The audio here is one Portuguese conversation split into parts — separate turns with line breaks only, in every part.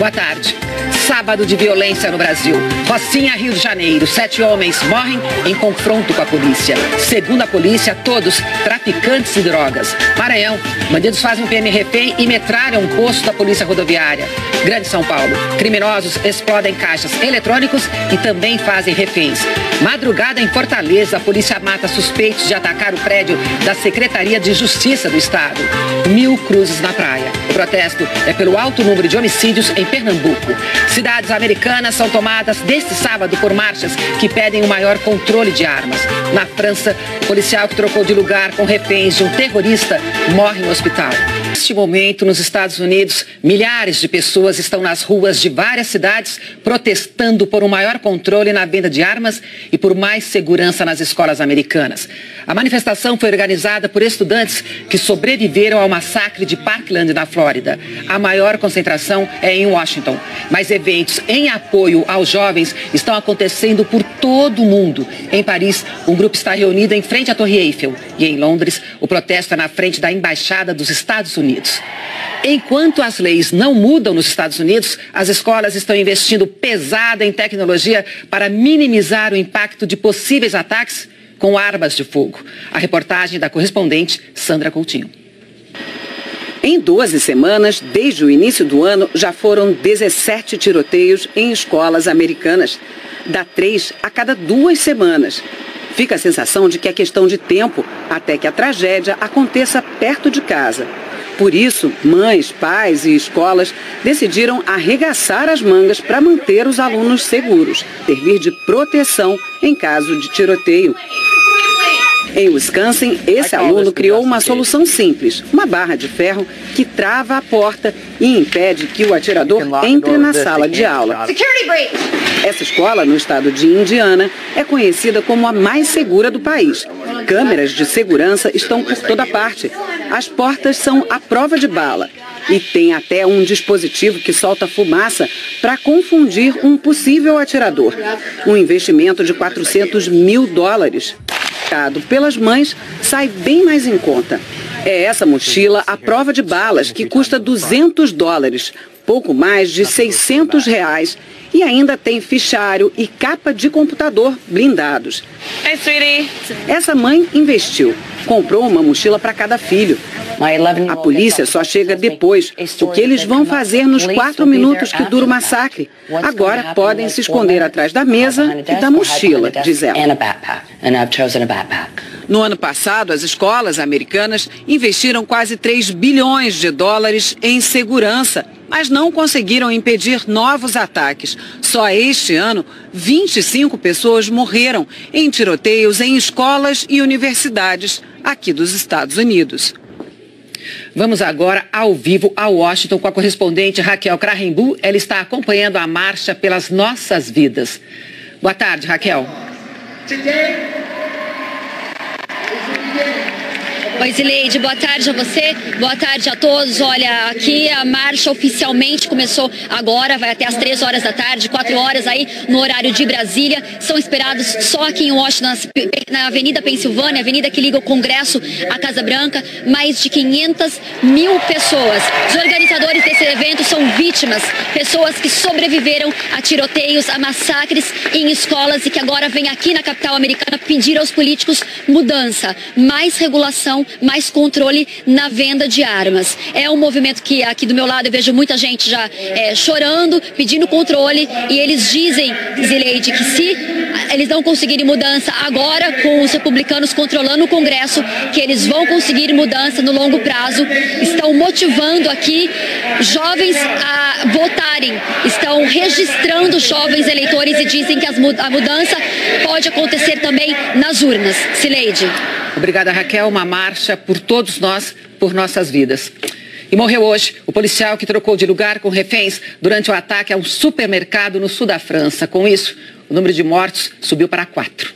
Boa tarde. Sábado de violência no Brasil. Rocinha, Rio de Janeiro. 7 homens morrem em confronto com a polícia. Segundo a polícia, todos traficantes de drogas. Maranhão. Bandidos fazem um PM refém e metralham um posto da Polícia Rodoviária. Grande São Paulo. Criminosos explodem caixas eletrônicos e também fazem reféns. Madrugada em Fortaleza, a polícia mata suspeitos de atacar o prédio da Secretaria de Justiça do Estado. 1000 cruzes na praia. O protesto é pelo alto número de homicídios em Pernambuco. Cidades americanas são tomadas deste sábado por marchas que pedem um maior controle de armas. Na França, o policial que trocou de lugar com reféns de um terrorista morre no hospital. Neste momento, nos Estados Unidos, milhares de pessoas estão nas ruas de várias cidades protestando por um maior controle na venda de armas e por mais segurança nas escolas americanas. A manifestação foi organizada por estudantes que sobreviveram ao massacre de Parkland, na Flórida. A maior concentração é em Washington, mas eventos em apoio aos jovens estão acontecendo por todo o mundo. Em Paris, um grupo está reunido em frente à Torre Eiffel e em Londres, o protesto é na frente da Embaixada dos Estados Unidos. Enquanto as leis não mudam nos Estados Unidos, as escolas estão investindo pesado em tecnologia para minimizar o impacto de possíveis ataques com armas de fogo. A reportagem da correspondente Sandra Coutinho.
Em 12 semanas, desde o início do ano, já foram 17 tiroteios em escolas americanas. Dá 3 a cada 2 semanas. Fica a sensação de que é questão de tempo até que a tragédia aconteça perto de casa. Por isso, mães, pais e escolas decidiram arregaçar as mangas para manter os alunos seguros, servir de proteção em caso de tiroteio. Em Wisconsin, esse aluno criou uma solução simples, uma barra de ferro que trava a porta e impede que o atirador entre na sala de aula. Essa escola, no estado de Indiana, é conhecida como a mais segura do país. Câmeras de segurança estão por toda parte. As portas são à prova de bala. E tem até um dispositivo que solta fumaça para confundir um possível atirador. Um investimento de $400 mil. Pelas mães, sai bem mais em conta. É essa mochila à prova de balas, que custa $200, pouco mais de R$600, e ainda tem fichário e capa de computador blindados.
Hey, sweetie.
Essa mãe investiu, comprou uma mochila para cada filho. A polícia só chega depois. O que eles vão fazer nos 4 minutos que dura o massacre? Agora podem se esconder atrás da mesa e da mochila, diz ela. No ano passado, as escolas americanas investiram quase $3 bilhões em segurança, mas não conseguiram impedir novos ataques. Só este ano, 25 pessoas morreram em tiroteios em escolas e universidades aqui dos Estados Unidos.
Vamos agora ao vivo a Washington com a correspondente Raquel Krahenbuhl. Ela está acompanhando a marcha pelas nossas vidas. Boa tarde, Raquel.
Oi, Zileide, boa tarde a você, boa tarde a todos. Olha, aqui a marcha oficialmente começou agora, vai até às 3 horas da tarde, 4 horas aí no horário de Brasília. São esperados só aqui em Washington, na Avenida Pensilvânia, avenida que liga o Congresso à Casa Branca, mais de 500 mil pessoas. Os organizadores desse evento são vítimas, pessoas que sobreviveram a tiroteios, a massacres em escolas e que agora vêm aqui na capital americana pedir aos políticos mudança, mais regulação, mais controle na venda de armas. É um movimento que aqui do meu lado eu vejo muita gente já chorando, pedindo controle, e eles dizem, Zileide, que se eles não conseguirem mudança agora com os republicanos controlando o Congresso, que eles vão conseguir mudança no longo prazo. Estão motivando aqui jovens a votarem, estão registrando jovens eleitores e dizem que a mudança pode acontecer também nas urnas. Zileide.
Obrigada, Raquel. Uma marcha por todos nós, por nossas vidas. E morreu hoje o policial que trocou de lugar com reféns durante o ataque a um supermercado no sul da França. Com isso, o número de mortos subiu para 4.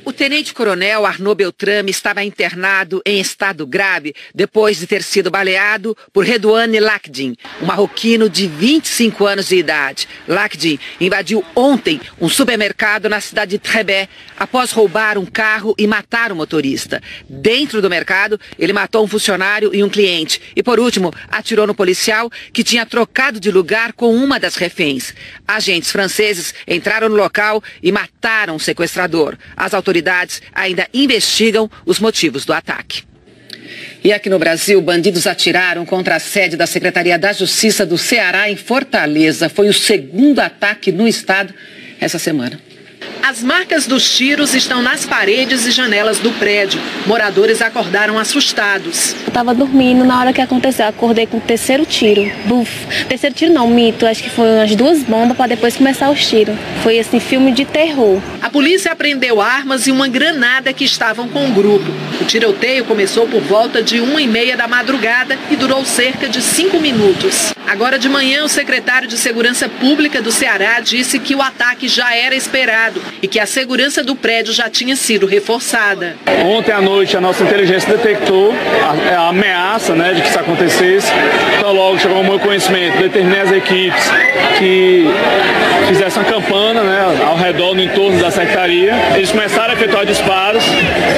O tenente-coronel Arnaud Beltrame estava internado em estado grave depois de ter sido baleado por Redouane Lakdin, um marroquino de 25 anos de idade. Lakdin invadiu ontem um supermercado na cidade de Trebé após roubar um carro e matar o motorista. Dentro do mercado, ele matou um funcionário e um cliente. E, por último, atirou no policial que tinha trocado de lugar com uma das reféns. Agentes franceses entraram no local e mataram o sequestrador. As autoridades ainda investigam os motivos do ataque. E aqui no Brasil, bandidos atiraram contra a sede da Secretaria da Justiça do Ceará, em Fortaleza. Foi o segundo ataque no estado essa semana.
As marcas dos tiros estão nas paredes e janelas do prédio. Moradores acordaram assustados.
Eu estava dormindo na hora que aconteceu. Acordei com o terceiro tiro. Buf. Terceiro tiro não, mito. Acho que foi umas 2 bombas para depois começar os tiros. Foi assim, filme de terror.
A polícia apreendeu armas e uma granada que estavam com o grupo. O tiroteio começou por volta de 1h30 da madrugada e durou cerca de 5 minutos. Agora de manhã, o secretário de Segurança Pública do Ceará disse que o ataque já era esperado e que a segurança do prédio já tinha sido reforçada.
Ontem à noite a nossa inteligência detectou a ameaça, de que isso acontecesse. Então logo chegou ao meu conhecimento, determinei as equipes que fizessem uma campana ao redor, no entorno da secretaria. Eles começaram a efetuar disparos,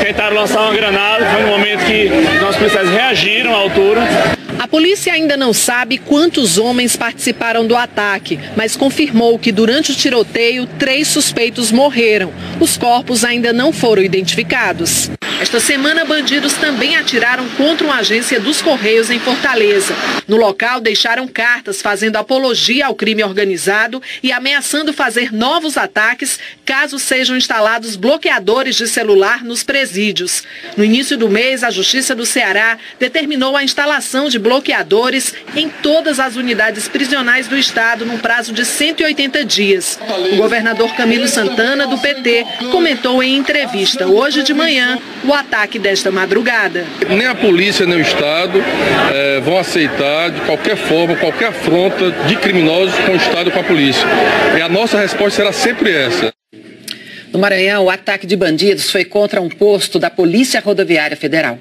tentaram lançar uma granada, foi no momento que nossos policiais reagiram à altura.
A polícia ainda não sabe quantos homens participaram do ataque, mas confirmou que durante o tiroteio 3 suspeitos morreram. Os corpos ainda não foram identificados. Esta semana, bandidos também atiraram contra uma agência dos Correios em Fortaleza. No local, deixaram cartas fazendo apologia ao crime organizado e ameaçando fazer novos ataques caso sejam instalados bloqueadores de celular nos presídios. No início do mês, a Justiça do Ceará determinou a instalação de bloqueadores em todas as unidades prisionais do estado num prazo de 180 dias. O governador Camilo Santana, do PT, comentou em entrevista hoje de manhã o ataque desta madrugada.
Nem a polícia nem o Estado vão aceitar de qualquer forma, qualquer afronta de criminosos com o Estado e com a polícia. E a nossa resposta será sempre essa.
No Maranhão, o ataque de bandidos foi contra um posto da Polícia Rodoviária Federal.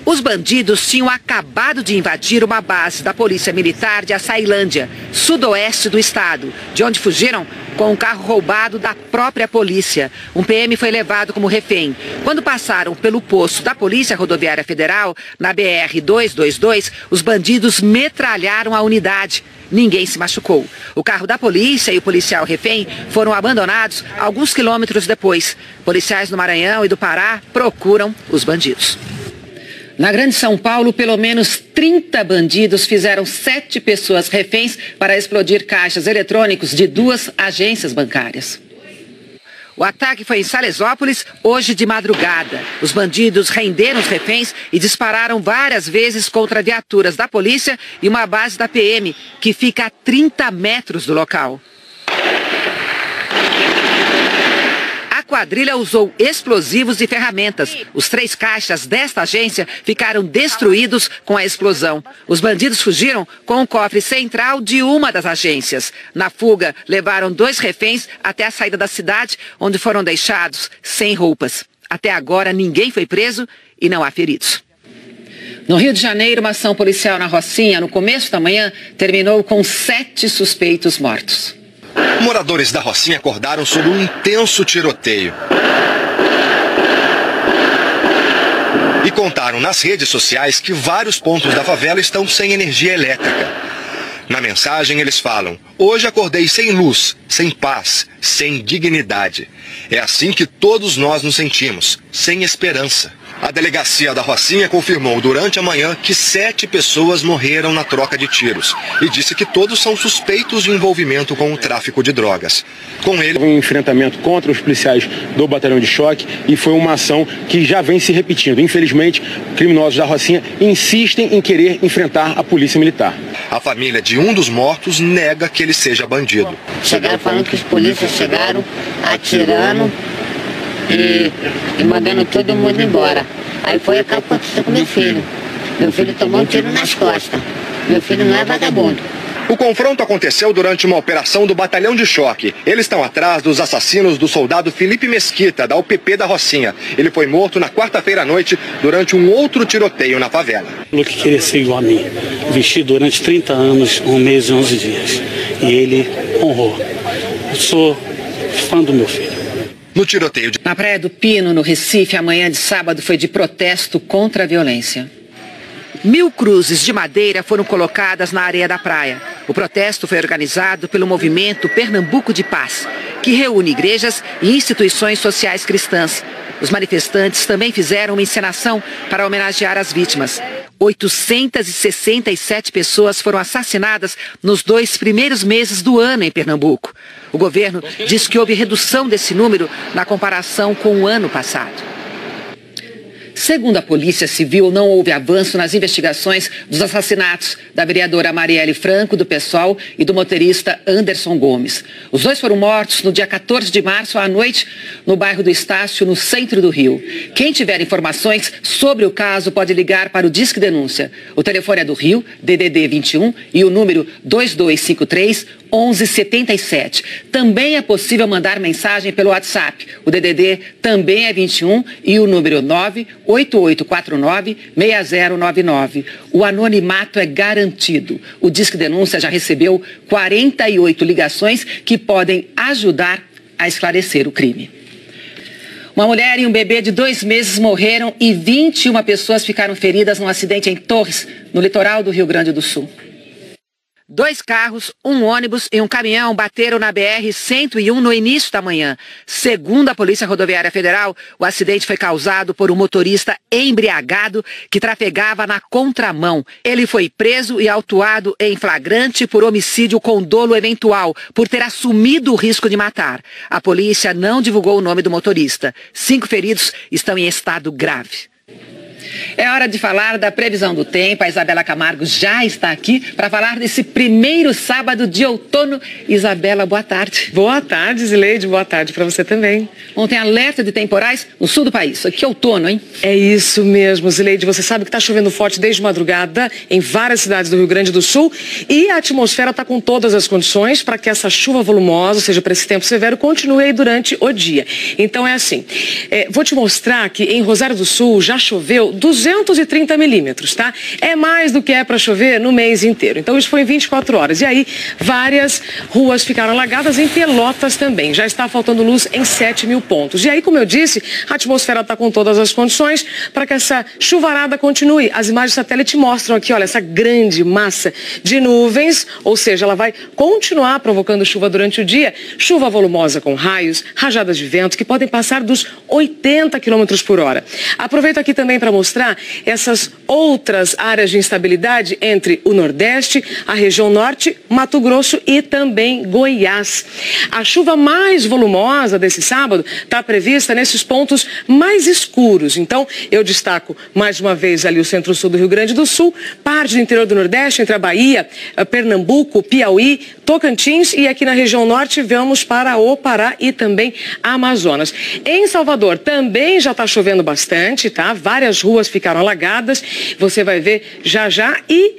Os bandidos tinham acabado de invadir uma base da Polícia Militar de Açailândia, sudoeste do estado, de onde fugiram com um carro roubado da própria polícia. Um PM foi levado como refém. Quando passaram pelo posto da Polícia Rodoviária Federal, na BR-222, os bandidos metralharam a unidade. Ninguém se machucou. O carro da polícia e o policial refém foram abandonados alguns quilômetros depois. Policiais no Maranhão e do Pará procuram os bandidos. Na Grande São Paulo, pelo menos 30 bandidos fizeram 7 pessoas reféns para explodir caixas eletrônicos de 2 agências bancárias. O ataque foi em Salesópolis, hoje de madrugada. Os bandidos renderam os reféns e dispararam várias vezes contra viaturas da polícia e uma base da PM, que fica a 30 metros do local. A quadrilha usou explosivos e ferramentas. Os 3 caixas desta agência ficaram destruídos com a explosão. Os bandidos fugiram com o cofre central de uma das agências. Na fuga, levaram 2 reféns até a saída da cidade, onde foram deixados sem roupas. Até agora, ninguém foi preso e não há feridos. No Rio de Janeiro, uma ação policial na Rocinha, no começo da manhã, terminou com 7 suspeitos mortos.
Moradores da Rocinha acordaram sob um intenso tiroteio. E contaram nas redes sociais que vários pontos da favela estão sem energia elétrica. Na mensagem eles falam: hoje acordei sem luz, sem paz, sem dignidade. É assim que todos nós nos sentimos, sem esperança. A delegacia da Rocinha confirmou durante a manhã que 7 pessoas morreram na troca de tiros e disse que todos são suspeitos de envolvimento com o tráfico de drogas. Com ele,
um enfrentamento contra os policiais do batalhão de choque e foi uma ação que já vem se repetindo. Infelizmente, criminosos da Rocinha insistem em querer enfrentar a polícia militar.
A família de um dos mortos nega que ele seja bandido.
Chegaram falando que os polícias chegaram atirando e mandando todo mundo embora. Aí foi a que aconteceu com meu filho. Meu filho tomou um tiro nas costas. Meu filho não é vagabundo.
O confronto aconteceu durante uma operação do Batalhão de Choque. Eles estão atrás dos assassinos do soldado Felipe Mesquita, da UPP da Rocinha. Ele foi morto na quarta-feira à noite durante um outro tiroteio na favela.
Ele que queria ser igual a mim. Vesti durante 30 anos, 1 mês e 11 dias. E ele honrou. Eu sou fã do meu filho.
No tiroteio
Na Praia do Pino, no Recife, a manhã de sábado foi de protesto contra a violência. 1000 cruzes de madeira foram colocadas na areia da praia. O protesto foi organizado pelo movimento Pernambuco de Paz, que reúne igrejas e instituições sociais cristãs. Os manifestantes também fizeram uma encenação para homenagear as vítimas. 867 pessoas foram assassinadas nos 2 primeiros meses do ano em Pernambuco. O governo diz que houve redução desse número na comparação com o ano passado. Segundo a Polícia Civil, não houve avanço nas investigações dos assassinatos da vereadora Marielle Franco, do PSOL, e do motorista Anderson Gomes. Os dois foram mortos no dia 14 de março à noite, no bairro do Estácio, no centro do Rio. Quem tiver informações sobre o caso pode ligar para o Disque Denúncia. O telefone é do Rio, DDD 21, e o número 2253-1177. Também é possível mandar mensagem pelo WhatsApp. O DDD também é 21 e o número 98849-6099. O anonimato é garantido. O Disque Denúncia já recebeu 48 ligações que podem ajudar a esclarecer o crime. Uma mulher e um bebê de 2 meses morreram e 21 pessoas ficaram feridas num acidente em Torres, no litoral do Rio Grande do Sul. 2 carros, um ônibus e um caminhão bateram na BR-101 no início da manhã. Segundo a Polícia Rodoviária Federal, o acidente foi causado por um motorista embriagado que trafegava na contramão. Ele foi preso e autuado em flagrante por homicídio com dolo eventual, por ter assumido o risco de matar. A polícia não divulgou o nome do motorista. 5 feridos estão em estado grave. É hora de falar da previsão do tempo. A Isabela Camargo já está aqui para falar desse primeiro sábado de outono. Isabela, boa tarde.
Boa tarde, Zileide. Boa tarde para você também.
Ontem, alerta de temporais no sul do país. Que outono, hein?
É isso mesmo, Zileide. Você sabe que está chovendo forte desde madrugada em várias cidades do Rio Grande do Sul e a atmosfera está com todas as condições para que essa chuva volumosa, ou seja, para esse tempo severo, continue aí durante o dia. Então é assim, vou te mostrar que em Rosário do Sul já choveu 230 milímetros, tá? É mais do que é para chover no mês inteiro. Então isso foi em 24 horas. E aí, várias ruas ficaram alagadas, em Pelotas também. Já está faltando luz em 7.000 pontos. E aí, como eu disse, a atmosfera está com todas as condições para que essa chuvarada continue. As imagens satélite mostram aqui, olha, essa grande massa de nuvens, ou seja, ela vai continuar provocando chuva durante o dia. Chuva volumosa com raios, rajadas de vento que podem passar dos 80 km por hora. Aproveito aqui também para mostrar essas outras áreas de instabilidade entre o Nordeste, a região Norte, Mato Grosso e também Goiás. A chuva mais volumosa desse sábado está prevista nesses pontos mais escuros. Então, eu destaco mais uma vez ali o centro-sul do Rio Grande do Sul, parte do interior do Nordeste, entre a Bahia, Pernambuco, Piauí, Tocantins e aqui na região Norte vamos para o Pará e também Amazonas. Em Salvador também já está chovendo bastante, tá? Várias ruas ficaram alagadas, você vai ver já e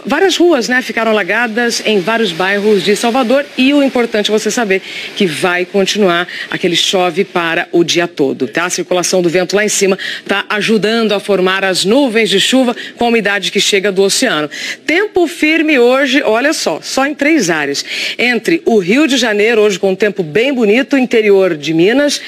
várias ruas, né, ficaram alagadas em vários bairros de Salvador e o importante é você saber que vai continuar aquele chove para o dia todo, tá? A circulação do vento lá em cima está ajudando a formar as nuvens de chuva com a umidade que chega do oceano. Tempo firme hoje, olha só em 3 áreas. Entre o Rio de Janeiro, hoje com um tempo bem bonito, interior de Minas,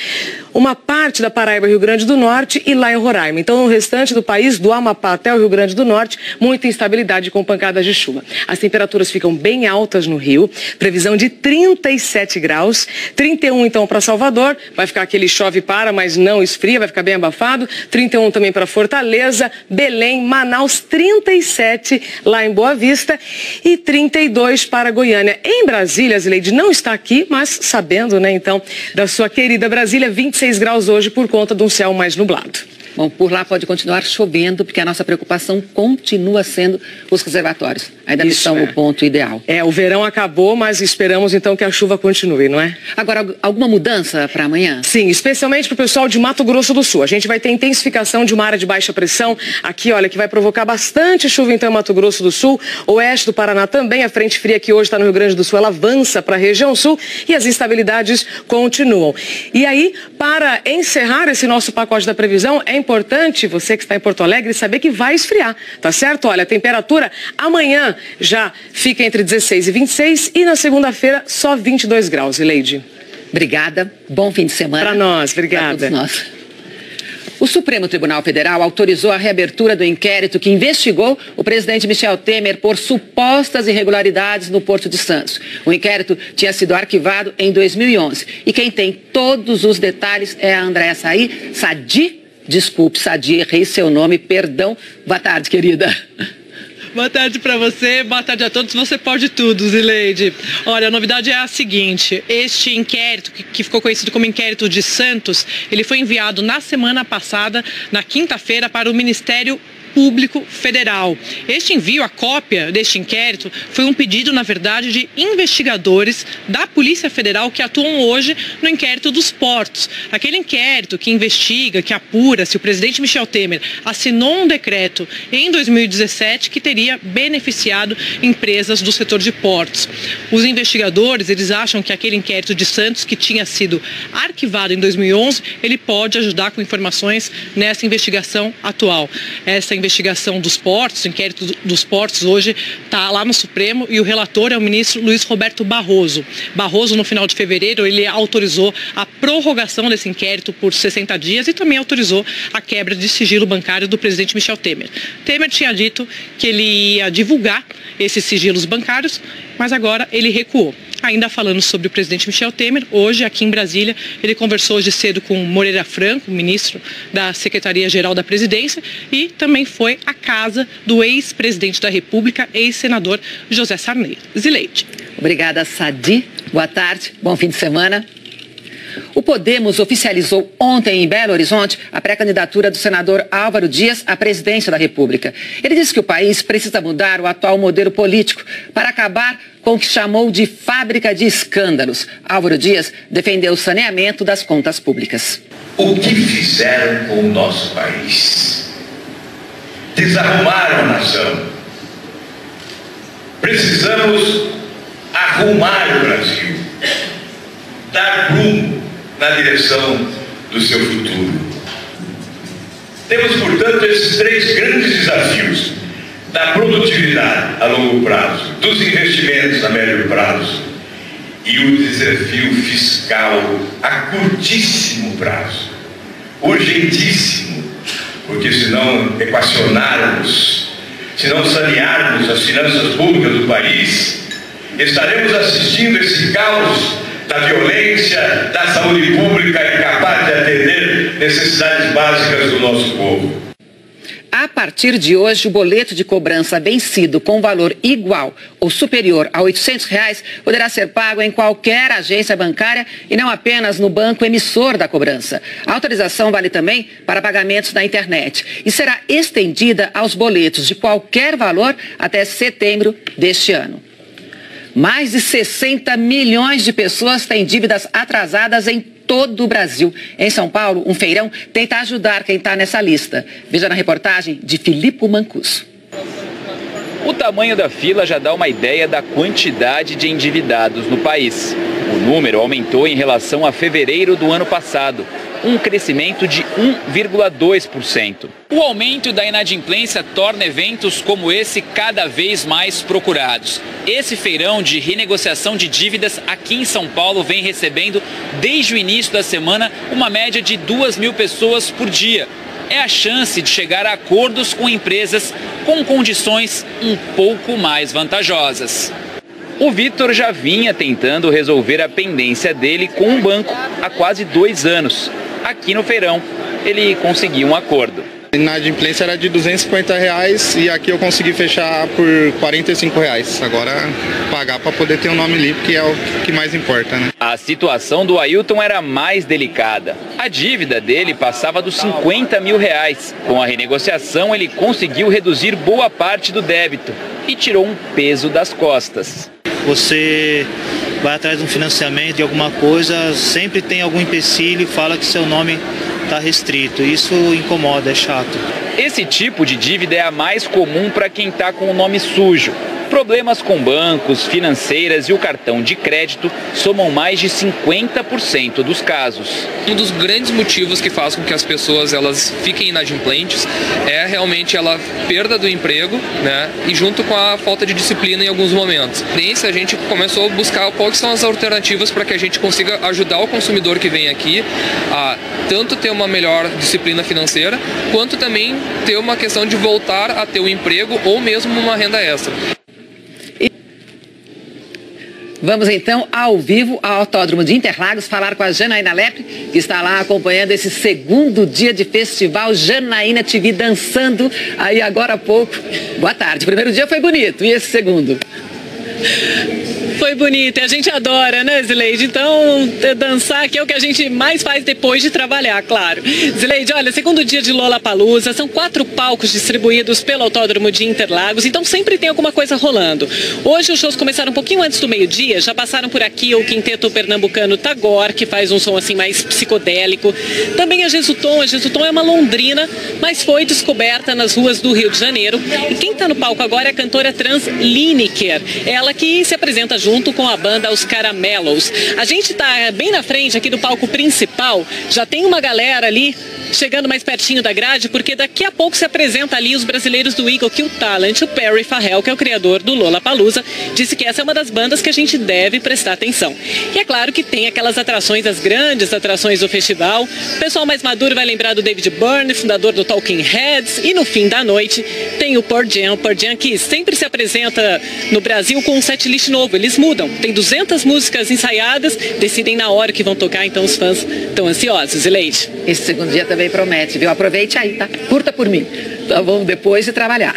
uma parte da Paraíba, Rio Grande do Norte e lá em Roraima. Então, no restante do país, do Amapá até o Rio Grande do Norte, muita instabilidade com pancadas de chuva. As temperaturas ficam bem altas no Rio, previsão de 37 graus, 31 então para Salvador, vai ficar aquele chove para, mas não esfria, vai ficar bem abafado, 31 também para Fortaleza, Belém, Manaus, 37 lá em Boa Vista e 32 para Goiânia. Em Brasília, Zileide não está aqui, mas sabendo, né, então, da sua querida Brasília, 26 graus hoje por conta de um céu mais nublado.
Bom, por lá pode continuar chovendo, porque a nossa preocupação continua sendo os reservatórios. Ainda não estão no ponto ideal.
O verão acabou, mas esperamos então que a chuva continue, não é?
Agora, alguma mudança para amanhã?
Sim, especialmente para o pessoal de Mato Grosso do Sul. A gente vai ter intensificação de uma área de baixa pressão aqui, olha, que vai provocar bastante chuva então em Mato Grosso do Sul. Oeste do Paraná também, a frente fria que hoje está no Rio Grande do Sul, ela avança para a região sul e as instabilidades continuam. E aí, para encerrar esse nosso pacote da previsão, é importante, você que está em Porto Alegre, saber que vai esfriar, tá certo? Olha, a temperatura amanhã já fica entre 16 e 26 e na segunda-feira só 22 graus, Ileide.
Obrigada, bom fim de semana.
Para nós, obrigada.
Para todos nós. O Supremo Tribunal Federal autorizou a reabertura do inquérito que investigou o presidente Michel Temer por supostas irregularidades no Porto de Santos. O inquérito tinha sido arquivado em 2011 e quem tem todos os detalhes é a Andréa Sadi. Desculpe, Sadi, errei seu nome, perdão. Boa tarde, querida.
Boa tarde para você, boa tarde a todos. Você pode tudo, Zileide. Olha, a novidade é a seguinte: este inquérito, que ficou conhecido como inquérito de Santos, ele foi enviado na semana passada, na quinta-feira, para o Ministério Público Federal. Este envio, a cópia deste inquérito, foi um pedido, na verdade, de investigadores da Polícia Federal que atuam hoje no inquérito dos portos. Aquele inquérito que investiga, que apura se o presidente Michel Temer assinou um decreto em 2017 que teria beneficiado empresas do setor de portos. Os investigadores, eles acham que aquele inquérito de Santos, que tinha sido arquivado em 2011, ele pode ajudar com informações nessa investigação atual. Essa investigação dos portos, o inquérito dos portos hoje está lá no Supremo e o relator é o ministro Luiz Roberto Barroso. Barroso, no final de fevereiro, ele autorizou a prorrogação desse inquérito por 60 dias e também autorizou a quebra de sigilo bancário do presidente Michel Temer. Temer tinha dito que ele ia divulgar esses sigilos bancários, mas agora ele recuou. Ainda falando sobre o presidente Michel Temer, hoje aqui em Brasília, ele conversou hoje cedo com Moreira Franco, ministro da Secretaria-Geral da Presidência, e também foi à casa do ex-presidente da República, ex-senador José Sarney. Zileide.
Obrigada, Sadi. Boa tarde, bom fim de semana. O Podemos oficializou ontem em Belo Horizonte a pré-candidatura do senador Álvaro Dias à presidência da República. Ele disse que o país precisa mudar o atual modelo político para acabar com o que chamou de fábrica de escândalos. Álvaro Dias defendeu o saneamento das contas públicas.
O que fizeram com o nosso país? Desarrumaram a nação. Precisamos arrumar o Brasil, dar rumo na direção do seu futuro. Temos, portanto, esses três grandes desafios: da produtividade a longo prazo, dos investimentos a médio prazo e o desafio fiscal a curtíssimo prazo. Urgentíssimo, porque se não equacionarmos, se não sanearmos as finanças públicas do país, estaremos assistindo esse caos da violência, da saúde pública incapaz de atender necessidades básicas do nosso povo.
A partir de hoje, o boleto de cobrança vencido com valor igual ou superior a R$ 800 poderá ser pago em qualquer agência bancária e não apenas no banco emissor da cobrança. A autorização vale também para pagamentos na internet e será estendida aos boletos de qualquer valor até setembro deste ano. Mais de 60 milhões de pessoas têm dívidas atrasadas em todo o Brasil. Em São Paulo, um feirão tenta ajudar quem está nessa lista. Veja na reportagem de Filipe Mancuso.
O tamanho da fila já dá uma ideia da quantidade de endividados no país. O número aumentou em relação a fevereiro do ano passado, um crescimento de 1,2%. O aumento da inadimplência torna eventos como esse cada vez mais procurados. Esse feirão de renegociação de dívidas aqui em São Paulo vem recebendo, desde o início da semana, uma média de 2.000 pessoas por dia. É a chance de chegar a acordos com empresas com condições um pouco mais vantajosas. O Vitor já vinha tentando resolver a pendência dele com um banco há quase 2 anos. Aqui no feirão, ele conseguiu um acordo.
A inadimplência era de R$250 e aqui eu consegui fechar por R$45. Agora pagar para poder ter um nome limpo, que é o que mais importa, né?
A situação do Ailton era mais delicada. A dívida dele passava dos R$50 mil. Com a renegociação, ele conseguiu reduzir boa parte do débito e tirou um peso das costas.
Você vai atrás de um financiamento, de alguma coisa, sempre tem algum empecilho e fala que seu nome está restrito. Isso incomoda, é chato.
Esse tipo de dívida é a mais comum para quem está com o nome sujo. Problemas com bancos, financeiras e o cartão de crédito somam mais de 50% dos casos.
Um dos grandes motivos que faz com que as pessoas elas fiquem inadimplentes é realmente a perda do emprego, né? E junto com a falta de disciplina em alguns momentos. A gente começou a buscar quais são as alternativas para que a gente consiga ajudar o consumidor que vem aqui a tanto ter uma melhor disciplina financeira, quanto também ter uma questão de voltar a ter um emprego ou mesmo uma renda extra.
Vamos então ao vivo ao Autódromo de Interlagos falar com a Janaína Lepre, que está lá acompanhando esse segundo dia de festival. Janaína, te vi dançando aí agora há pouco. Boa tarde. O primeiro dia foi bonito, e esse segundo?
Foi bonito, e a gente adora, né, Zileide? Então, dançar aqui é o que a gente mais faz depois de trabalhar, claro. Zileide, olha, segundo dia de Lollapalooza, são 4 palcos distribuídos pelo Autódromo de Interlagos, então sempre tem alguma coisa rolando. Hoje os shows começaram um pouquinho antes do meio-dia, já passaram por aqui o quinteto pernambucano Tagore, que faz um som assim mais psicodélico. Também a Jesutom é uma londrina, mas foi descoberta nas ruas do Rio de Janeiro. E quem está no palco agora é a cantora trans Lineker, ela que se apresenta junto com a banda Os Caramelos. A gente está bem na frente aqui do palco principal, já tem uma galera ali chegando mais pertinho da grade, porque daqui a pouco se apresenta ali os brasileiros do Eagle Kill Talent. O Perry Farrell, que é o criador do Lollapalooza, disse que essa é uma das bandas que a gente deve prestar atenção. E é claro que tem aquelas atrações, as grandes atrações do festival. O pessoal mais maduro vai lembrar do David Byrne, fundador do Talking Heads, e no fim da noite tem o Pearl Jam, que sempre se apresenta no Brasil com um setlist novo. Eles mudam, tem 200 músicas ensaiadas, decidem na hora que vão tocar, então os fãs estão ansiosos. Leite.
Esse segundo dia também promete, viu? Aproveite aí, tá? Curta por mim. Tá bom, depois de trabalhar.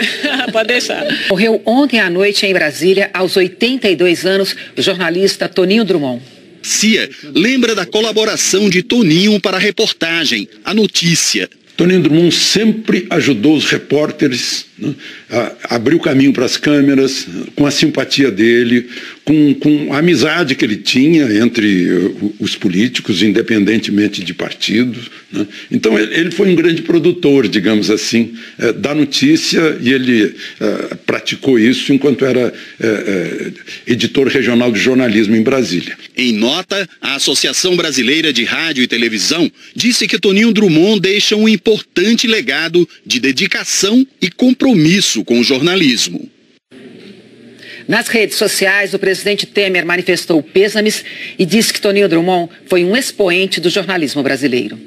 Pode deixar.
Morreu ontem à noite em Brasília, aos 82 anos, o jornalista Toninho Drummond.
Cia lembra da colaboração de Toninho para a reportagem, a notícia.
Toninho Drummond sempre ajudou os repórteres, né, a abrir o caminho para as câmeras, com a simpatia dele, com a amizade que ele tinha entre os políticos, independentemente de partidos, né. Então ele foi um grande produtor, digamos assim, da notícia, e ele praticou isso enquanto era editor regional de jornalismo em Brasília.
Em nota, a Associação Brasileira de Rádio e Televisão disse que Toninho Drummond deixa um importante legado de dedicação e compromisso com o jornalismo.
Nas redes sociais, o presidente Temer manifestou pêsames e disse que Toninho Drummond foi um expoente do jornalismo brasileiro.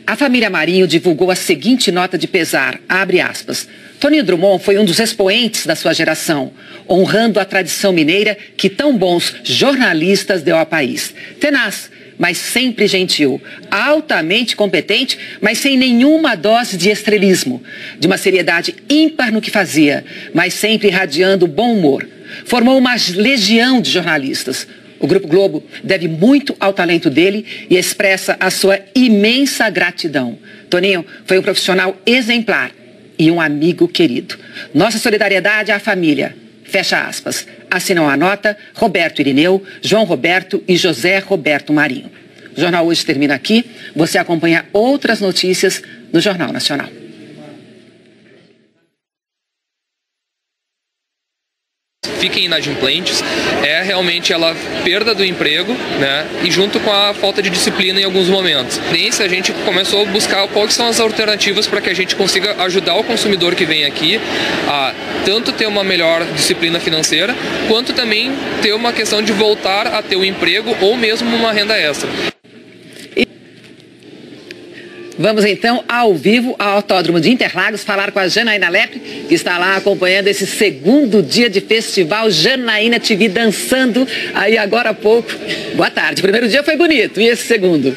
A família Marinho divulgou a seguinte nota de pesar, abre aspas. Toninho Drummond foi um dos expoentes da sua geração, honrando a tradição mineira que tão bons jornalistas deu ao país. Tenaz, mas sempre gentil, altamente competente, mas sem nenhuma dose de estrelismo, de uma seriedade ímpar no que fazia, mas sempre irradiando bom humor. Formou uma legião de jornalistas. O Grupo Globo deve muito ao talento dele e expressa a sua imensa gratidão. Toninho foi um profissional exemplar e um amigo querido. Nossa solidariedade à família. Fecha aspas. Assinam a nota Roberto Irineu, João Roberto e José Roberto Marinho. O Jornal Hoje termina aqui. Você acompanha outras notícias no Jornal Nacional.
Fiquem inadimplentes, é realmente a perda do emprego, né? E junto com a falta de disciplina em alguns momentos. A gente começou a buscar quais são as alternativas para que a gente consiga ajudar o consumidor que vem aqui a tanto ter uma melhor disciplina financeira, quanto também ter uma questão de voltar a ter um emprego ou mesmo uma renda extra.
Vamos então ao vivo ao Autódromo de Interlagos falar com a Janaína Lepre, que está lá acompanhando esse segundo dia de festival. Janaína, te vi dançando aí agora há pouco. Boa tarde. O primeiro dia foi bonito, e esse segundo?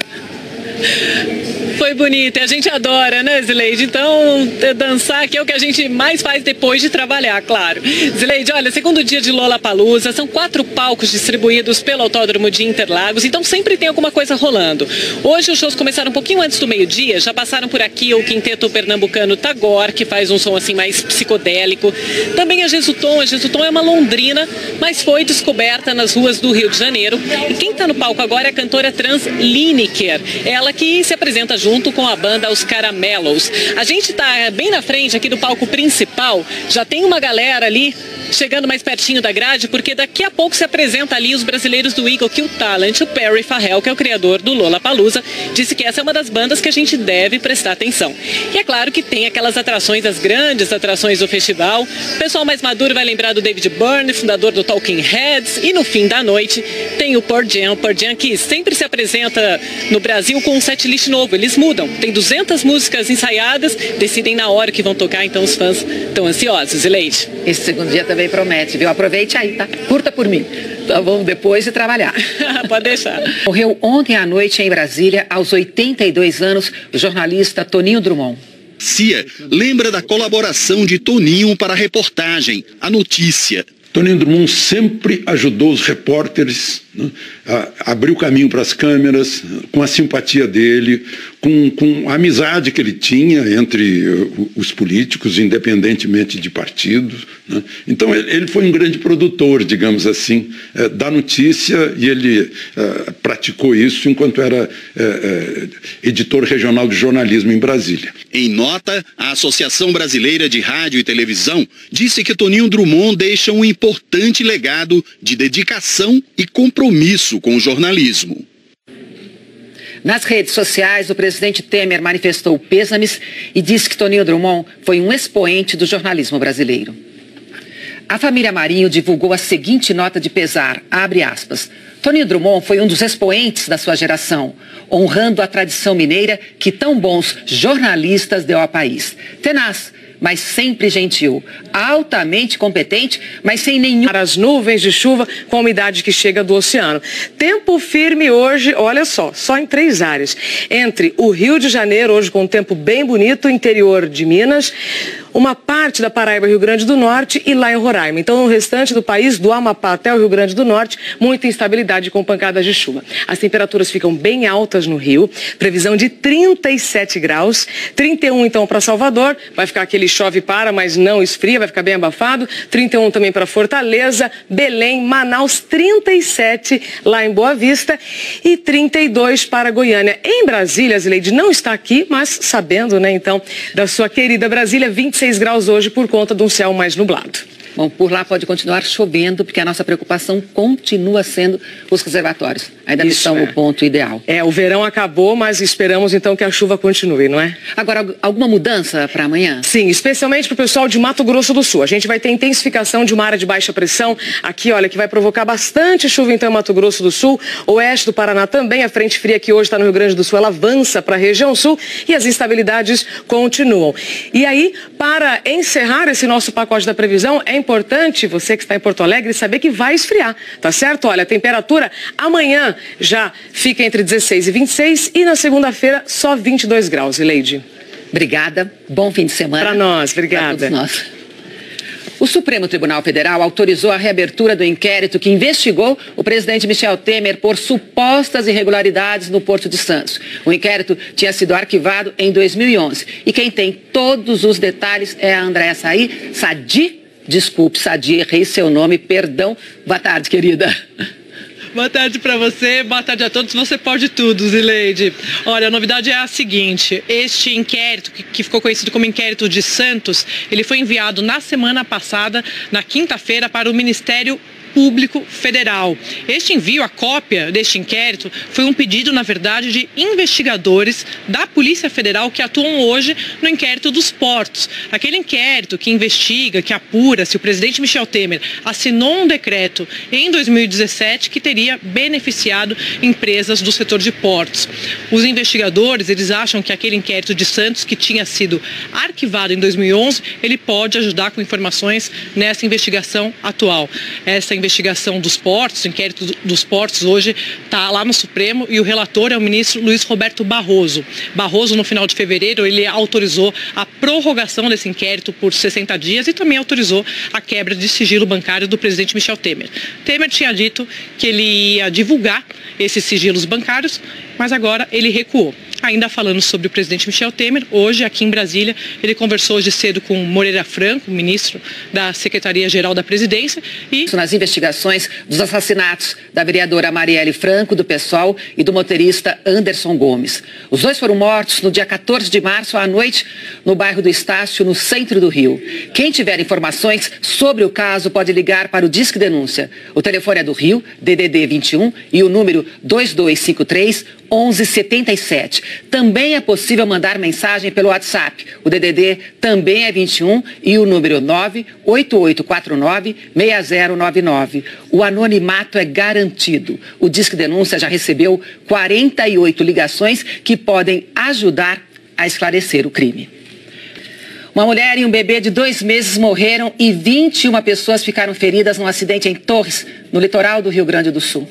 Foi bonito, e a gente adora, né, Zileide? Então, dançar aqui é o que a gente mais faz depois de trabalhar, claro. Zileide, olha, segundo dia de Lollapalooza, são 4 palcos distribuídos pelo Autódromo de Interlagos, então sempre tem alguma coisa rolando. Hoje os shows começaram um pouquinho antes do meio-dia, já passaram por aqui o quinteto pernambucano Tagore, que faz um som assim mais psicodélico. Também a Jesutom é uma londrina, mas foi descoberta nas ruas do Rio de Janeiro. E quem está no palco agora é a cantora trans Lineker, ela que se apresenta junto com a banda Os Caramelos. A gente está bem na frente aqui do palco principal, já tem uma galera ali chegando mais pertinho da grade, porque daqui a pouco se apresenta ali os brasileiros do Eagle Kill Talent. O Perry Farrell, que é o criador do Lollapalooza, disse que essa é uma das bandas que a gente deve prestar atenção. E é claro que tem aquelas atrações, as grandes atrações do festival. O pessoal mais maduro vai lembrar do David Byrne, fundador do Talking Heads, e no fim da noite tem o Pearl Jam, que sempre se apresenta no Brasil com um setlist novo. Eles mudam, tem 200 músicas ensaiadas, decidem na hora que vão tocar, então os fãs estão ansiosos. Leite.
Esse segundo dia também promete, viu? Aproveite aí, tá? Curta por mim. Tá bom, depois de trabalhar.
Pode deixar.
Morreu ontem à noite em Brasília, aos 82 anos, o jornalista Toninho Drummond.
CIA lembra da colaboração de Toninho para a reportagem, a notícia.
Toninho Drummond sempre ajudou os repórteres, né, a abrir o caminho para as câmeras, com a simpatia dele, com a amizade que ele tinha entre os políticos, independentemente de partidos. Né. Então ele foi um grande produtor, digamos assim, da notícia, e ele praticou isso enquanto era editor regional de jornalismo em Brasília.
Em nota, a Associação Brasileira de Rádio e Televisão disse que Toninho Drummond deixa um importante legado de dedicação e compromisso com o jornalismo.
Nas redes sociais, o presidente Temer manifestou pêsames e disse que Toninho Drummond foi um expoente do jornalismo brasileiro. A família Marinho divulgou a seguinte nota de pesar, abre aspas. Toninho Drummond foi um dos expoentes da sua geração, honrando a tradição mineira que tão bons jornalistas deu ao país. Tenaz, mas sempre gentil, altamente competente, mas sem nenhum...
As nuvens de chuva com a umidade que chega do oceano. Tempo firme hoje, olha só em 3 áreas. Entre o Rio de Janeiro, hoje com um tempo bem bonito, interior de Minas, uma parte da Paraíba, Rio Grande do Norte e lá em Roraima. Então, no restante do país, do Amapá até o Rio Grande do Norte, muita instabilidade com pancadas de chuva. As temperaturas ficam bem altas no Rio, previsão de 37 graus, 31 então para Salvador, vai ficar aquele chove e para, mas não esfria, vai ficar bem abafado, 31 também para Fortaleza, Belém, Manaus, 37 lá em Boa Vista e 32 para Goiânia. Em Brasília, Zileide não está aqui, mas sabendo, né, então, da sua querida Brasília, 26 graus hoje por conta de um céu mais nublado.
Bom, por lá pode continuar chovendo, porque a nossa preocupação continua sendo os reservatórios. Ainda não estão no ponto ideal.
O verão acabou, mas esperamos então que a chuva continue, não é?
Agora, alguma mudança para amanhã?
Sim, especialmente para o pessoal de Mato Grosso do Sul. A gente vai ter intensificação de uma área de baixa pressão aqui, olha, que vai provocar bastante chuva então em Mato Grosso do Sul, oeste do Paraná também. A frente fria que hoje está no Rio Grande do Sul, ela avança para a região sul e as instabilidades continuam. E aí, para encerrar esse nosso pacote da previsão, é importante você que está em Porto Alegre saber que vai esfriar, tá certo? Olha, a temperatura amanhã já fica entre 16 e 26 e na segunda-feira só 22 graus, Zileide.
Obrigada, bom fim de semana.
Para nós, obrigada.
Para todos nós. O Supremo Tribunal Federal autorizou a reabertura do inquérito que investigou o presidente Michel Temer por supostas irregularidades no Porto de Santos. O inquérito tinha sido arquivado em 2011 e quem tem todos os detalhes é a Andréa Sadi. Desculpe, Sadi, errei seu nome, perdão. Boa tarde, querida.
Boa tarde para você, boa tarde a todos. Você pode tudo, Zileide. Olha, a novidade é a seguinte, este inquérito, que ficou conhecido como inquérito de Santos, ele foi enviado na semana passada, na quinta-feira, para o Ministério Público Federal. Este envio, a cópia deste inquérito, foi um pedido, na verdade, de investigadores da Polícia Federal que atuam hoje no inquérito dos portos. Aquele inquérito que investiga, que apura se o presidente Michel Temer assinou um decreto em 2017 que teria beneficiado empresas do setor de portos. Os investigadores, eles acham que aquele inquérito de Santos, que tinha sido arquivado em 2011, ele pode ajudar com informações nessa investigação atual. Essa investigação dos portos, o inquérito dos portos hoje está lá no Supremo e o relator é o ministro Luiz Roberto Barroso. Barroso, no final de fevereiro, ele autorizou a prorrogação desse inquérito por 60 dias e também autorizou a quebra de sigilo bancário do presidente Michel Temer. Temer tinha dito que ele ia divulgar esses sigilos bancários, mas agora ele recuou. Ainda falando sobre o presidente Michel Temer, hoje aqui em Brasília, ele conversou hoje cedo com Moreira Franco, ministro da Secretaria-Geral da Presidência. E
nas investigações dos assassinatos da vereadora Marielle Franco, do PSOL, e do motorista Anderson Gomes. Os dois foram mortos no dia 14 de março à noite, no bairro do Estácio, no centro do Rio. Quem tiver informações sobre o caso pode ligar para o Disque Denúncia. O telefone é do Rio, DDD 21, e o número 2253 1177. Também é possível mandar mensagem pelo WhatsApp. O DDD também é 21 e o número 98849-6099. O anonimato é garantido. O Disque Denúncia já recebeu 48 ligações que podem ajudar a esclarecer o crime. Uma mulher e um bebê de 2 meses morreram e 21 pessoas ficaram feridas num acidente em Torres, no litoral do Rio Grande do Sul.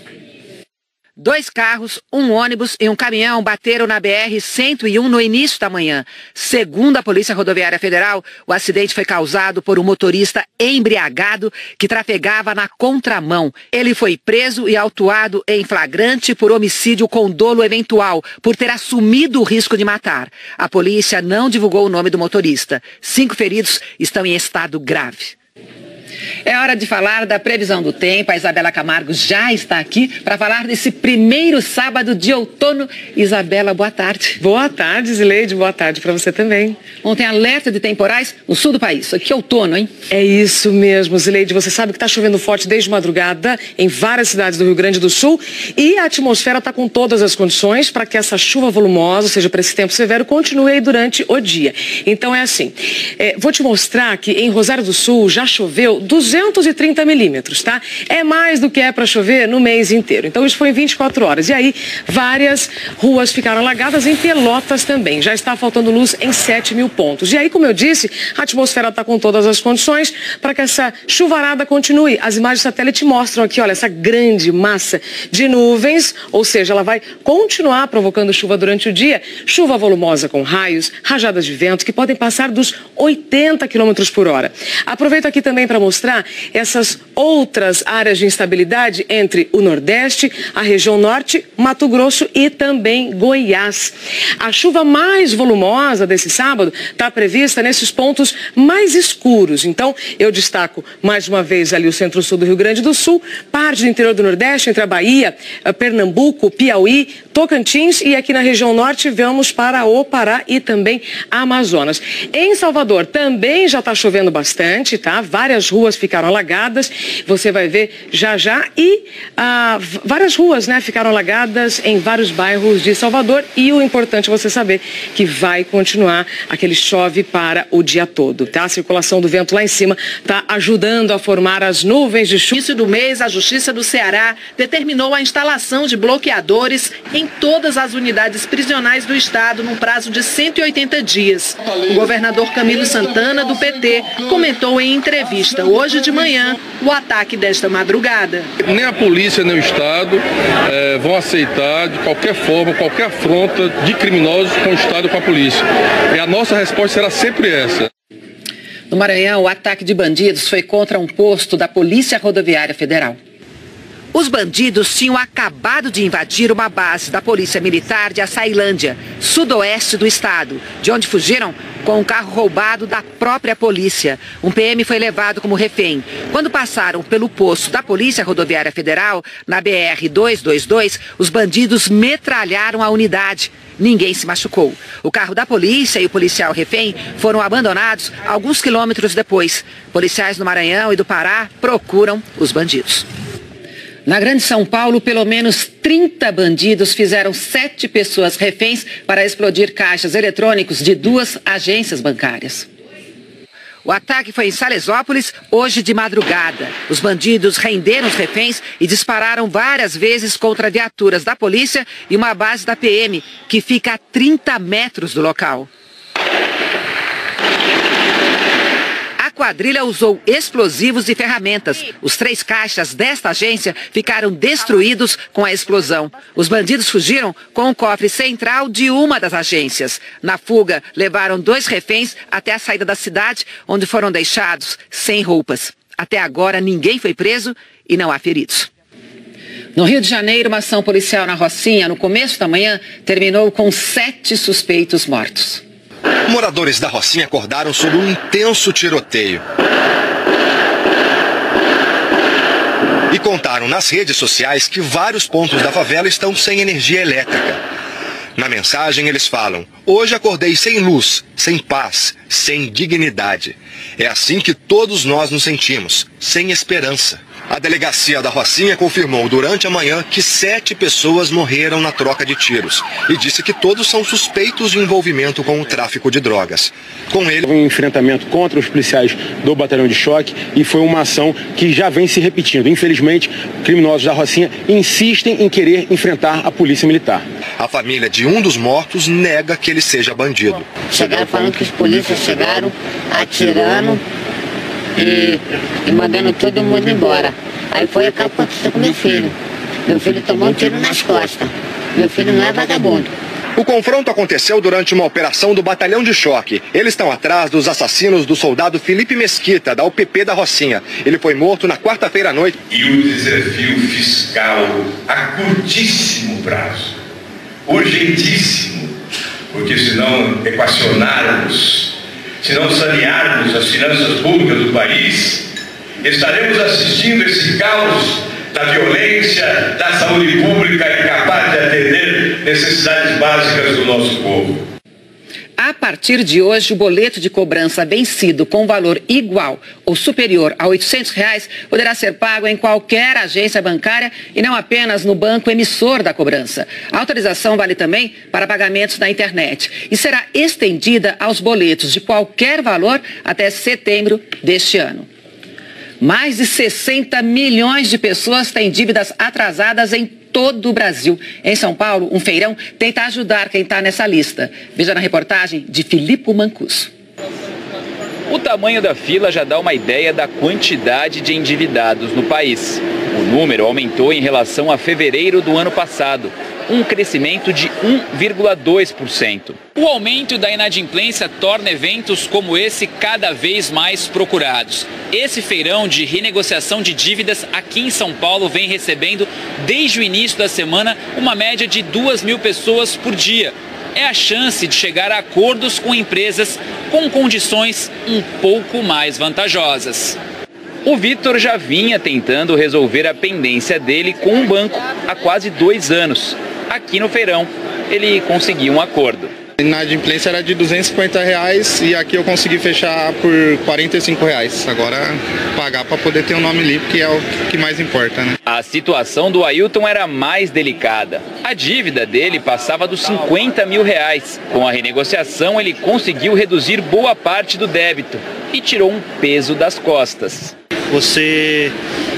2 carros, um ônibus e um caminhão bateram na BR-101 no início da manhã. Segundo a Polícia Rodoviária Federal, o acidente foi causado por um motorista embriagado que trafegava na contramão. Ele foi preso e autuado em flagrante por homicídio com dolo eventual, por ter assumido o risco de matar. A polícia não divulgou o nome do motorista. 5 feridos estão em estado grave. É hora de falar da previsão do tempo. A Isabela Camargo já está aqui para falar desse primeiro sábado de outono. Isabela, boa tarde.
Boa tarde, Zileide. Boa tarde para você também.
Ontem, alerta de temporais no sul do país. Que outono, hein?
É isso mesmo, Zileide. Você sabe que está chovendo forte desde madrugada em várias cidades do Rio Grande do Sul e a atmosfera está com todas as condições para que essa chuva volumosa, ou seja, para esse tempo severo, continue aí durante o dia. Então é assim, vou te mostrar que em Rosário do Sul já choveu 230 milímetros, tá? É mais do que é para chover no mês inteiro. Então isso foi em 24 horas. E aí várias ruas ficaram alagadas, em Pelotas também. Já está faltando luz em 7.000 pontos. E aí, como eu disse, a atmosfera está com todas as condições para que essa chuvarada continue. As imagens de satélite mostram aqui, olha, essa grande massa de nuvens, ou seja, ela vai continuar provocando chuva durante o dia. Chuva volumosa com raios, rajadas de vento que podem passar dos 80 km por hora. Aproveito aqui também para mostrar essas outras áreas de instabilidade entre o Nordeste, a região Norte, Mato Grosso e também Goiás. A chuva mais volumosa desse sábado está prevista nesses pontos mais escuros. Então, eu destaco mais uma vez ali o centro-sul do Rio Grande do Sul, parte do interior do Nordeste, entre a Bahia, Pernambuco, Piauí, Tocantins e aqui na região Norte vamos para o Pará e também Amazonas. Em Salvador também já está chovendo bastante, tá? Várias ruas ficaram alagadas, você vai ver já e várias ruas, né, ficaram alagadas em vários bairros de Salvador e o importante é você saber que vai continuar aquele chove para o dia todo, tá? A circulação do vento lá em cima está ajudando a formar as nuvens de chuva.
No início do mês, a Justiça do Ceará determinou a instalação de bloqueadores em todas as unidades prisionais do estado num prazo de 180 dias. O governador Camilo Santana, do PT, comentou em entrevista hoje de manhã o ataque desta madrugada.
Nem a polícia nem o Estado vão aceitar de qualquer forma, qualquer afronta de criminosos com o Estado e com a polícia. E a nossa resposta será sempre essa.
No Maranhão, o ataque de bandidos foi contra um posto da Polícia Rodoviária Federal. Os bandidos tinham acabado de invadir uma base da Polícia Militar de Açailândia, sudoeste do estado, de onde fugiram com um carro roubado da própria polícia. Um PM foi levado como refém. Quando passaram pelo posto da Polícia Rodoviária Federal, na BR-222, os bandidos metralharam a unidade. Ninguém se machucou. O carro da polícia e o policial refém foram abandonados alguns quilômetros depois. Policiais do Maranhão e do Pará procuram os bandidos. Na Grande São Paulo, pelo menos 30 bandidos fizeram 7 pessoas reféns para explodir caixas eletrônicos de 2 agências bancárias. O ataque foi em Salesópolis, hoje de madrugada. Os bandidos renderam os reféns e dispararam várias vezes contra viaturas da polícia e uma base da PM, que fica a 30 metros do local. A A quadrilha usou explosivos e ferramentas. Os 3 caixas desta agência ficaram destruídos com a explosão. Os bandidos fugiram com o cofre central de uma das agências. Na fuga, levaram 2 reféns até a saída da cidade, onde foram deixados sem roupas. Até agora, ninguém foi preso e não há feridos. No Rio de Janeiro, uma ação policial na Rocinha, no começo da manhã, terminou com 7 suspeitos mortos.
Moradores da Rocinha acordaram sob um intenso tiroteio. E contaram nas redes sociais que vários pontos da favela estão sem energia elétrica. Na mensagem eles falam: hoje acordei sem luz, sem paz, sem dignidade. É assim que todos nós nos sentimos, sem esperança. A delegacia da Rocinha confirmou durante a manhã que 7 pessoas morreram na troca de tiros e disse que todos são suspeitos de envolvimento com o tráfico de drogas. Com ele,
um enfrentamento contra os policiais do batalhão de choque e foi uma ação que já vem se repetindo. Infelizmente, criminosos da Rocinha insistem em querer enfrentar a polícia militar.
A família de um dos mortos nega que ele seja bandido.
Chegaram falando que os polícias chegaram atirando e mandando todo mundo embora. Aí foi o que aconteceu com meu filho. Meu filho tomou um tiro nas costas. Meu filho não é vagabundo.
O confronto aconteceu durante uma operação do batalhão de choque. Eles estão atrás dos assassinos do soldado Felipe Mesquita, da UPP da Rocinha. Ele foi morto na quarta-feira à noite.
E o desafio fiscal a curtíssimo prazo, urgentíssimo, porque se não equacionarmos, se não sanearmos as finanças públicas do país, estaremos assistindo esse caos da violência, da saúde pública incapaz de atender necessidades básicas do nosso povo.
A partir de hoje, o boleto de cobrança vencido com valor igual ou superior a R$ 800 poderá ser pago em qualquer agência bancária e não apenas no banco emissor da cobrança. A autorização vale também para pagamentos na internet e será estendida aos boletos de qualquer valor até setembro deste ano. Mais de 60 milhões de pessoas têm dívidas atrasadas em todo o Brasil. Em São Paulo, um feirão tenta ajudar quem está nessa lista. Veja na reportagem de Filipe Mancuso.
O tamanho da fila já dá uma ideia da quantidade de endividados no país. O número aumentou em relação a fevereiro do ano passado, um crescimento de 1,2%. O aumento da inadimplência torna eventos como esse cada vez mais procurados. Esse feirão de renegociação de dívidas aqui em São Paulo vem recebendo, desde o início da semana, uma média de 2.000 pessoas por dia. É a chance de chegar a acordos com empresas com condições um pouco mais vantajosas. O Vitor já vinha tentando resolver a pendência dele com um banco há quase 2 anos. Aqui no feirão, ele conseguiu um acordo.
A inadimplência era de R$ 250 e aqui eu consegui fechar por R$ 45. Agora pagar para poder ter um nome limpo, que é o que mais importa, né?
A situação do Ailton era mais delicada. A dívida dele passava dos R$ 50 mil. Com a renegociação, ele conseguiu reduzir boa parte do débito e tirou um peso das costas.
Você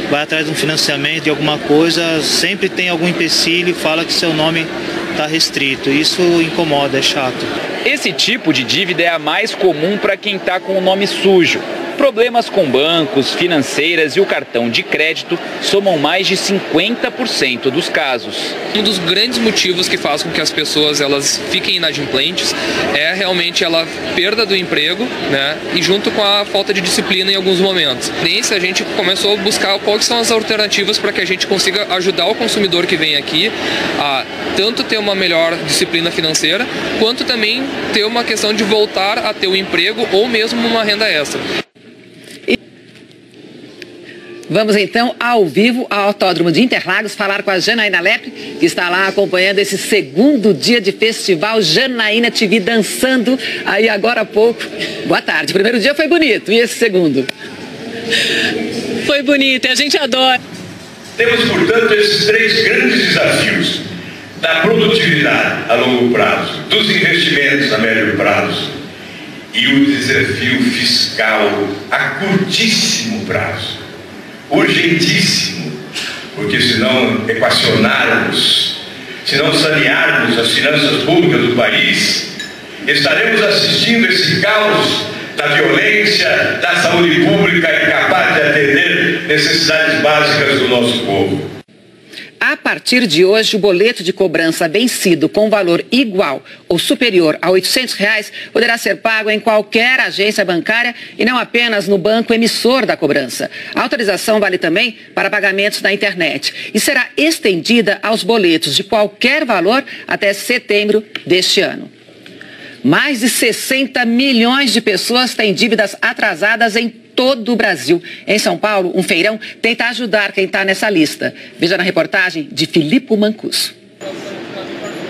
vai atrás de um financiamento de alguma coisa, sempre tem algum empecilho, fala que seu nome está restrito. Isso incomoda, é chato.
Esse tipo de dívida é a mais comum para quem está com o nome sujo. Problemas com bancos, financeiras e o cartão de crédito somam mais de 50% dos casos.
Um dos grandes motivos que faz com que as pessoas elas fiquem inadimplentes é realmente a perda do emprego, né? E junto com a falta de disciplina em alguns momentos. A gente começou a buscar quais são as alternativas para que a gente consiga ajudar o consumidor que vem aqui a tanto ter uma melhor disciplina financeira, quanto também ter uma questão de voltar a ter um emprego ou mesmo uma renda extra.
Vamos então ao vivo ao Autódromo de Interlagos falar com a Janaína Lepre, que está lá acompanhando esse segundo dia de festival. Janaína, te vi dançando aí agora há pouco. Boa tarde. O primeiro dia foi bonito, e esse segundo?
Foi bonito, e a gente adora.
Temos, portanto, esses 3 grandes desafios: da produtividade a longo prazo, dos investimentos a médio prazo e o desafio fiscal a curtíssimo prazo. Urgentíssimo, porque se não equacionarmos, se não sanearmos as finanças públicas do país, estaremos assistindo esse caos da da violência, da saúde pública incapaz de atender necessidades básicas do nosso povo.
A partir de hoje, o boleto de cobrança vencido com valor igual ou superior a R$ 800 poderá ser pago em qualquer agência bancária e não apenas no banco emissor da cobrança. A autorização vale também para pagamentos na internet e será estendida aos boletos de qualquer valor até setembro deste ano. Mais de 60 milhões de pessoas têm dívidas atrasadas em todo o Brasil. Em São Paulo, um feirão tenta ajudar quem está nessa lista. Veja na reportagem de Filipe Mancuso.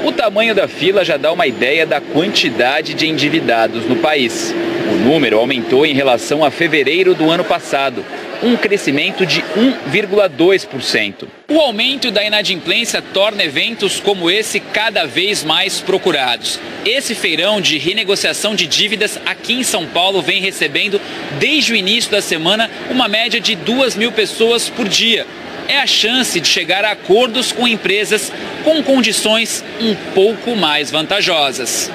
O tamanho da fila já dá uma ideia da quantidade de endividados no país. O número aumentou em relação a fevereiro do ano passado, um crescimento de 1,2%. O aumento da inadimplência torna eventos como esse cada vez mais procurados. Esse feirão de renegociação de dívidas aqui em São Paulo vem recebendo, desde o início da semana, uma média de 2.000 pessoas por dia. É a chance de chegar a acordos com empresas com condições um pouco mais vantajosas.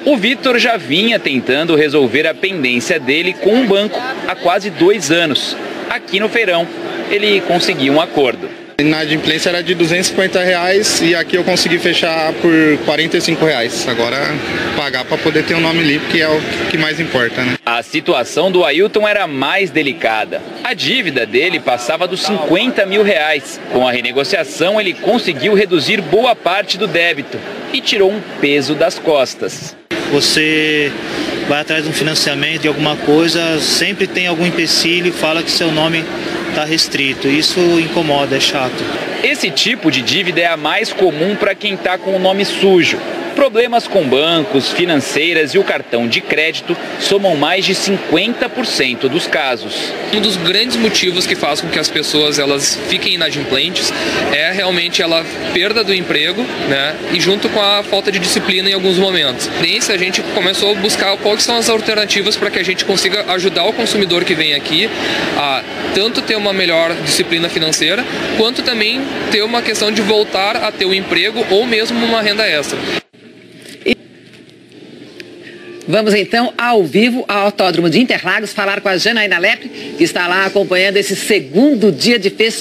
O Vitor já vinha tentando resolver a pendência dele com um banco há quase 2 anos. Aqui no feirão, ele conseguiu um acordo.
A inadimplência era de R$250 e aqui eu consegui fechar por R$45. Agora pagar para poder ter um nome limpo, que é o que mais importa, né?
A situação do Ailton era mais delicada. A dívida dele passava dos R$50 mil. Com a renegociação, ele conseguiu reduzir boa parte do débito e tirou um peso das costas.
Você vai atrás de um financiamento, de alguma coisa, sempre tem algum empecilho, fala que seu nome está restrito. Isso incomoda, é chato.
Esse tipo de dívida é a mais comum para quem está com o nome sujo. Problemas com bancos, financeiras e o cartão de crédito somam mais de 50% dos casos.
Um dos grandes motivos que faz com que as pessoas elas fiquem inadimplentes é realmente a perda do emprego, né? E junto com a falta de disciplina em alguns momentos. A gente começou a buscar quais são as alternativas para que a gente consiga ajudar o consumidor que vem aqui a tanto ter uma melhor disciplina financeira, quanto também ter uma questão de voltar a ter um emprego ou mesmo uma renda extra.
Vamos então ao vivo ao Autódromo de Interlagos falar com a Janaína Lepre, que está lá acompanhando esse segundo dia de festival.